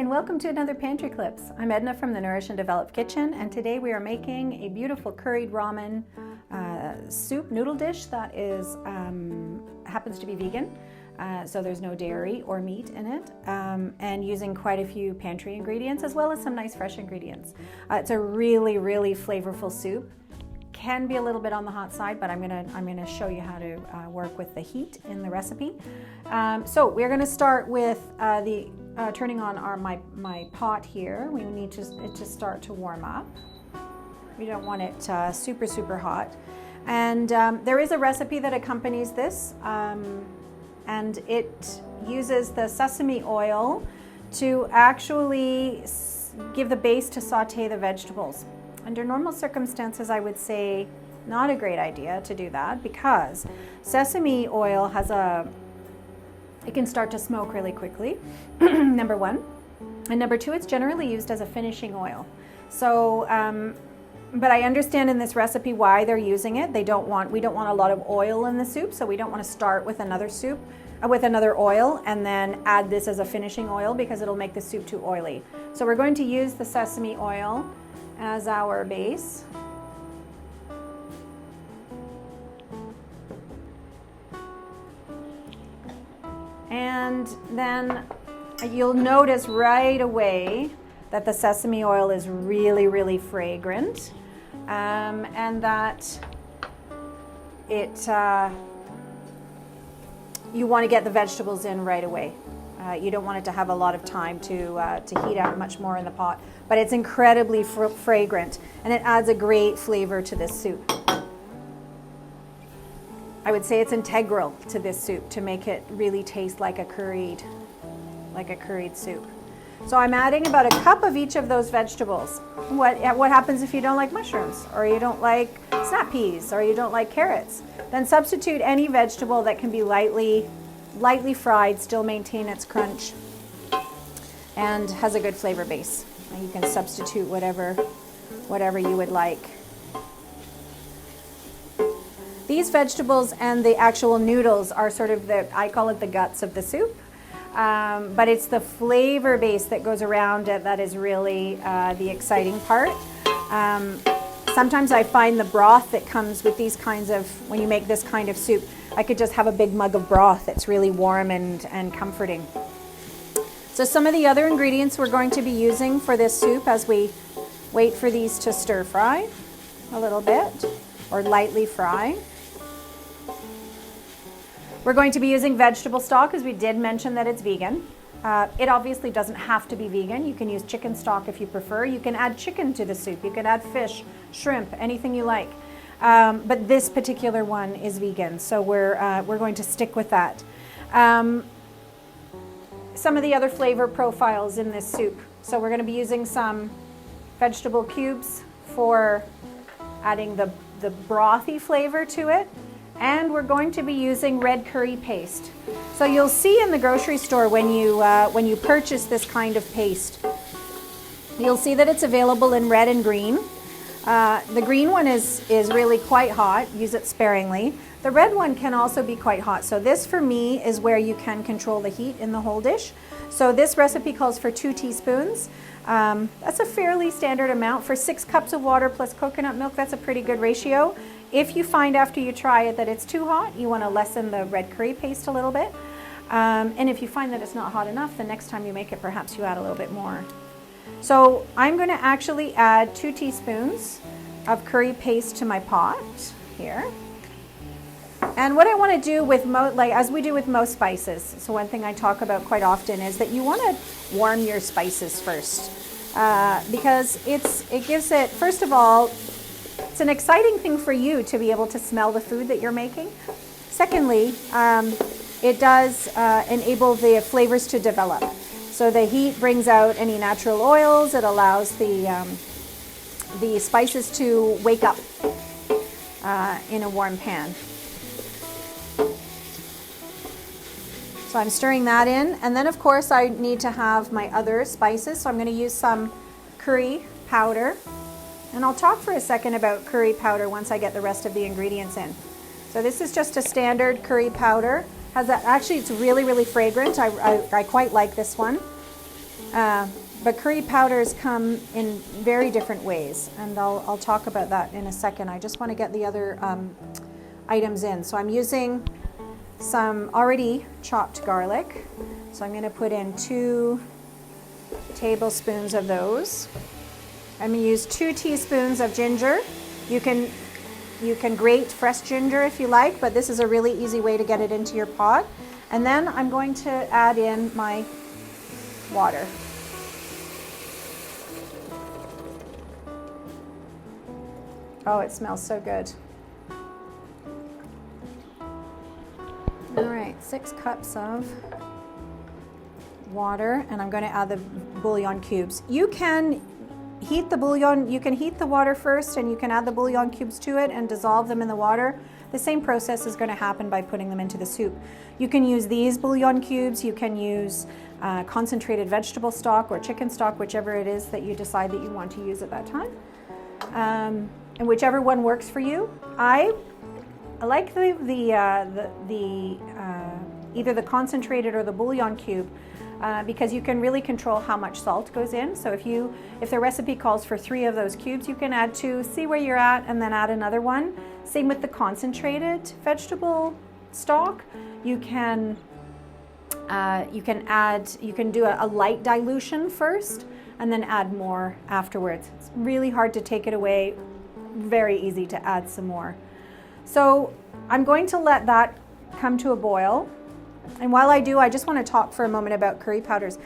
and welcome to another Pantry Clips. I'm Edna from the Nourish and Develop kitchen, and today we are making a beautiful curried ramen soup noodle dish that is happens to be vegan, so there's no dairy or meat in it, and using quite a few pantry ingredients as well as some nice fresh ingredients. It's a really flavorful soup. Can be a little bit on the hot side, but I'm gonna show you how to work with the heat in the recipe. So we're gonna start with turning on my pot here. We need it to start to warm up. We don't want it super hot. And there is a recipe that accompanies this, and it uses the sesame oil to actually give the base to saute the vegetables. Under normal circumstances, I would say not a great idea to do that because sesame oil it can start to smoke really quickly, number one. And number two, it's generally used as a finishing oil. So, but I understand in this recipe why they're using it. We don't want a lot of oil in the soup, so we don't want to start with another oil and then add this as a finishing oil because it'll make the soup too oily. So we're going to use the sesame oil as our base. And then you'll notice right away that the sesame oil is really fragrant, and that you want to get the vegetables in right away. You don't want it to have a lot of time to heat out much more in the pot, but it's incredibly fragrant and it adds a great flavor to this soup. I would say it's integral to this soup to make it really taste like a curried soup. So I'm adding about a cup of each of those vegetables. What happens if you don't like mushrooms, or you don't like snap peas, or you don't like carrots? Then substitute any vegetable that can be lightly fried, still maintain its crunch, and has a good flavor base. And you can substitute whatever you would like. These vegetables and the actual noodles are sort of I call it the guts of the soup, but it's the flavor base that goes around it that is really the exciting part. Sometimes I find the broth that comes with when you make this kind of soup, I could just have a big mug of broth that's really warm and comforting. So some of the other ingredients we're going to be using for this soup as we wait for these to stir fry a little bit, or lightly fry. We're going to be using vegetable stock, as we did mention that it's vegan. It obviously doesn't have to be vegan. You can use chicken stock if you prefer. You can add chicken to the soup. You can add fish, shrimp, anything you like. But this particular one is vegan, so we're going to stick with that. Some of the other flavor profiles in this soup. So we're going to be using some vegetable cubes for adding the brothy flavor to it. And we're going to be using red curry paste. So you'll see in the grocery store when you purchase this kind of paste, you'll see that it's available in red and green. The green one is really quite hot. Use it sparingly. The red one can also be quite hot. So this for me is where you can control the heat in the whole dish. So this recipe calls for 2 teaspoons. That's a fairly standard amount. For 6 cups of water plus coconut milk, that's a pretty good ratio. If you find after you try it that it's too hot, you want to lessen the red curry paste a little bit. And if you find that it's not hot enough, the next time you make it, perhaps you add a little bit more. So I'm going to actually add 2 teaspoons of curry paste to my pot here. And what I want to do with as we do with most spices, so one thing I talk about quite often is that you want to warm your spices first, because it gives it, first of all, it's an exciting thing for you to be able to smell the food that you're making. Secondly, it does enable the flavors to develop. So the heat brings out any natural oils. It allows the spices to wake up in a warm pan. So I'm stirring that in, and then of course I need to have my other spices. So I'm going to use some curry powder, and I'll talk for a second about curry powder once I get the rest of the ingredients in. So this is just a standard curry powder. Actually, it's really fragrant. I quite like this one. But curry powders come in very different ways, and I'll talk about that in a second. I just want to get the other items in. So I'm using some already chopped garlic. So I'm going to put in 2 tablespoons of those. I'm going to use 2 teaspoons of ginger. You can grate fresh ginger if you like, but this is a really easy way to get it into your pot. And then I'm going to add in my water. Oh, it smells so good. All right, 6 cups of water, and I'm going to add the bouillon cubes. You can heat the bouillon, you can heat the water first, and you can add the bouillon cubes to it and dissolve them in the water. The same process is going to happen by putting them into the soup. You can use these bouillon cubes, you can use concentrated vegetable stock or chicken stock, whichever it is that you decide that you want to use at that time. And whichever one works for you. I like either the concentrated or the bouillon cube because you can really control how much salt goes in. So if the recipe calls for 3 of those cubes, you can add 2, see where you're at, and then add another one. Same with the concentrated vegetable stock. You can do a light dilution first and then add more afterwards. It's really hard to take it away. Very easy to add some more. So I'm going to let that come to a boil. And while I do, I just want to talk for a moment about curry powders.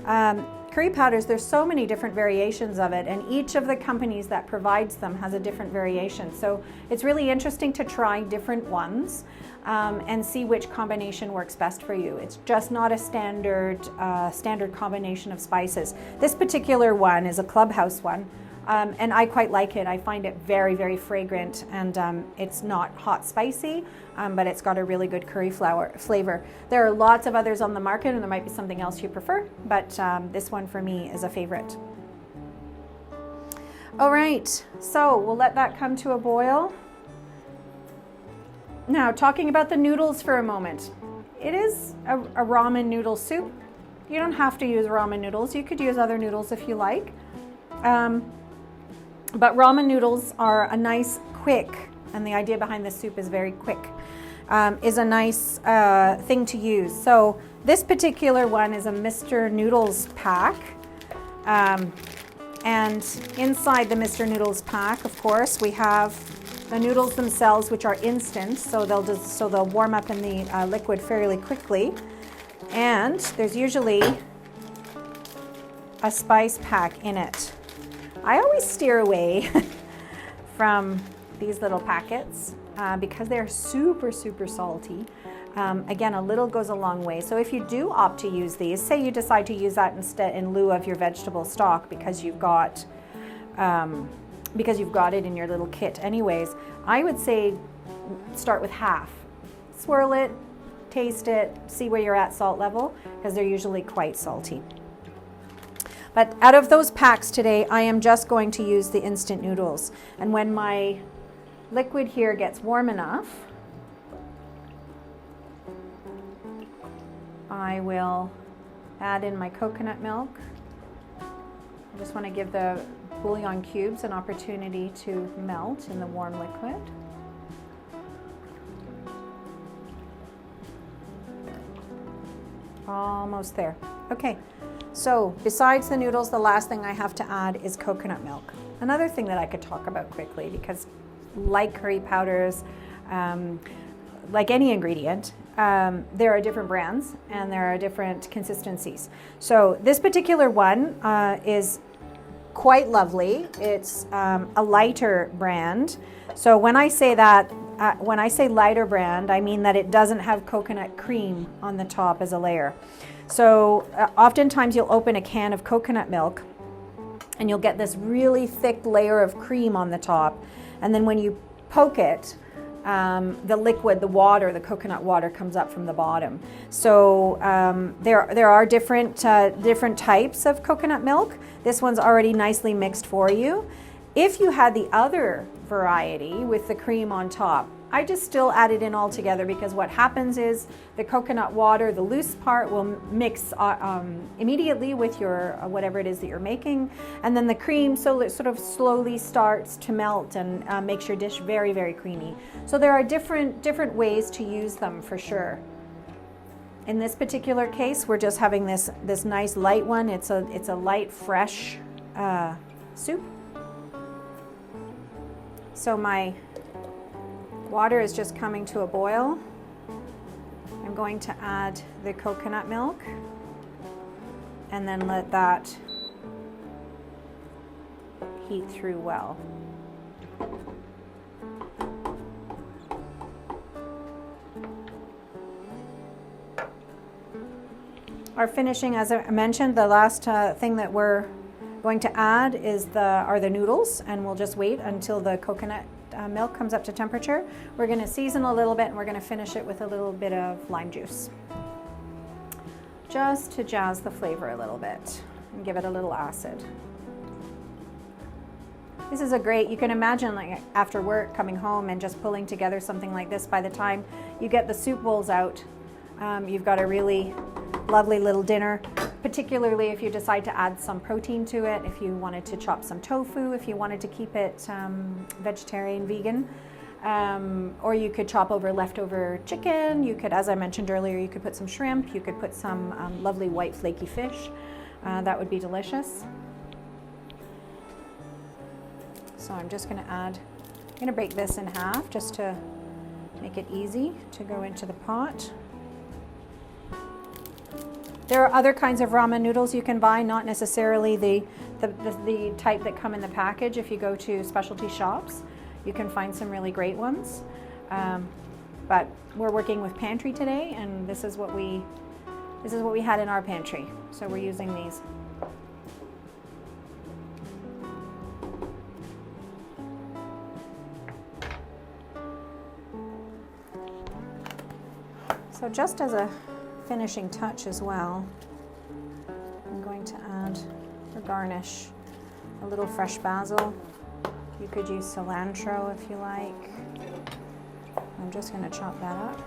Curry powders, there's so many different variations of it, and each of the companies that provides them has a different variation. So it's really interesting to try different ones and see which combination works best for you. It's just not a standard combination of spices. This particular one is a Clubhouse one. And I quite like it. I find it very, very fragrant, and it's not hot spicy, but it's got a really good curry flavor. There are lots of others on the market, and there might be something else you prefer, but this one for me is a favorite. All right, so we'll let that come to a boil. Now, talking about the noodles for a moment. It is a ramen noodle soup. You don't have to use ramen noodles. You could use other noodles if you like. But ramen noodles are a nice, quick, and the idea behind this soup is very quick, is a nice thing to use. So this particular one is a Mr. Noodles pack. And inside the Mr. Noodles pack, of course, we have the noodles themselves, which are instant, so they'll warm up in the liquid fairly quickly. And there's usually a spice pack in it. I always steer away from these little packets because they're super, super salty. Again, a little goes a long way. So if you do opt to use these, say you decide to use that instead in lieu of your vegetable stock because you've got it in your little kit anyways, I would say start with half. Swirl it, taste it, see where you're at salt level, because they're usually quite salty. But out of those packs today, I am just going to use the instant noodles. And when my liquid here gets warm enough, I will add in my coconut milk. I just want to give the bouillon cubes an opportunity to melt in the warm liquid. Almost there. Okay. So besides the noodles, the last thing I have to add is coconut milk. Another thing that I could talk about quickly, because like curry powders, like any ingredient, there are different brands and there are different consistencies. So this particular one is quite lovely. It's a lighter brand. So when I say that, when I say lighter brand, I mean that it doesn't have coconut cream on the top as a layer. So oftentimes you'll open a can of coconut milk and you'll get this really thick layer of cream on the top. And then when you poke it, the liquid, the water, the coconut water comes up from the bottom. So there are different types of coconut milk. This one's already nicely mixed for you. If you had the other variety with the cream on top, I just still add it in all together, because what happens is the coconut water, the loose part, will mix immediately with your whatever it is that you're making, and then the cream so it sort of slowly starts to melt and makes your dish very, very creamy. So there are different ways to use them for sure. In this particular case, we're just having this nice light one. It's a light, fresh soup. So my water is just coming to a boil. I'm going to add the coconut milk and then let that heat through well. Our finishing, as I mentioned, the last thing that we're going to add are the noodles, and we'll just wait until the coconut milk comes up to temperature. We're going to season a little bit, and we're going to finish it with a little bit of lime juice, just to jazz the flavor a little bit and give it a little acid. This is you can imagine, like after work, coming home and just pulling together something like this. By the time you get the soup bowls out, you've got a really lovely little dinner, particularly if you decide to add some protein to it, if you wanted to chop some tofu, if you wanted to keep it vegetarian, vegan, or you could chop over leftover chicken. You could, as I mentioned earlier, you could put some shrimp, you could put some lovely white flaky fish. That would be delicious. So I'm just going to break this in half just to make it easy to go into the pot. There are other kinds of ramen noodles you can buy, not necessarily the type that come in the package. If you go to specialty shops, you can find some really great ones. But we're working with Pantry today, and this is what we had in our pantry. So we're using these. So just as a finishing touch as well, I'm going to add, for garnish, a little fresh basil. You could use cilantro if you like. I'm just going to chop that up.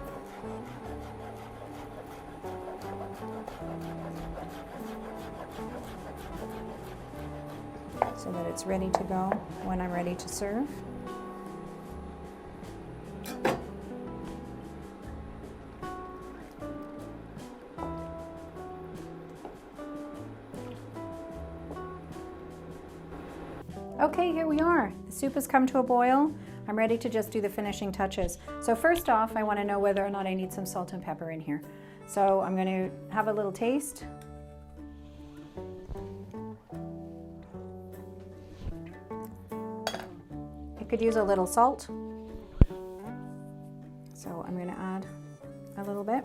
So that it's ready to go when I'm ready to serve. Okay, here we are. The soup has come to a boil. I'm ready to just do the finishing touches. So first off, I want to know whether or not I need some salt and pepper in here. So I'm going to have a little taste. You could use a little salt. So I'm going to add a little bit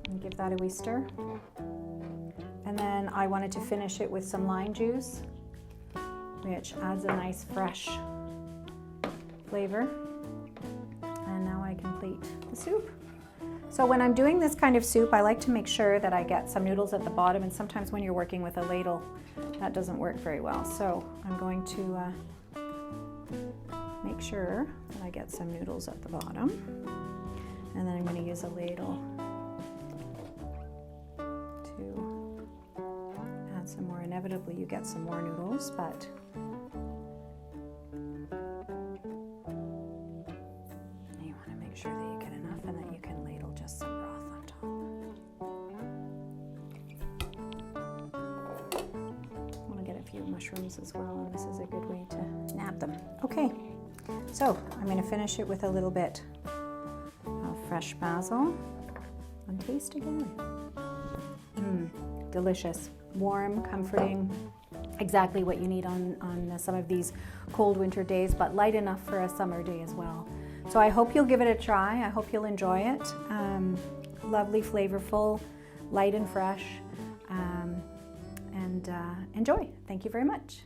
and give that a wee stir. And then I wanted to finish it with some lime juice, which adds a nice fresh flavor. And now I complete the soup. So when I'm doing this kind of soup, I like to make sure that I get some noodles at the bottom, and sometimes when you're working with a ladle, that doesn't work very well. So I'm going to make sure that I get some noodles at the bottom, and then I'm going to use a ladle to add some more. Inevitably you get some more noodles, but you want to make sure that you get enough and that you can ladle just some broth on top. I want to get a few mushrooms as well, and this is a good way to nab them. Okay, so I'm going to finish it with a little bit of fresh basil, and taste again. Delicious, warm, comforting, exactly what you need on some of these cold winter days, but light enough for a summer day as well. So I hope you'll give it a try. I hope you'll enjoy it. Lovely, flavorful, light and fresh, and enjoy. Thank you very much.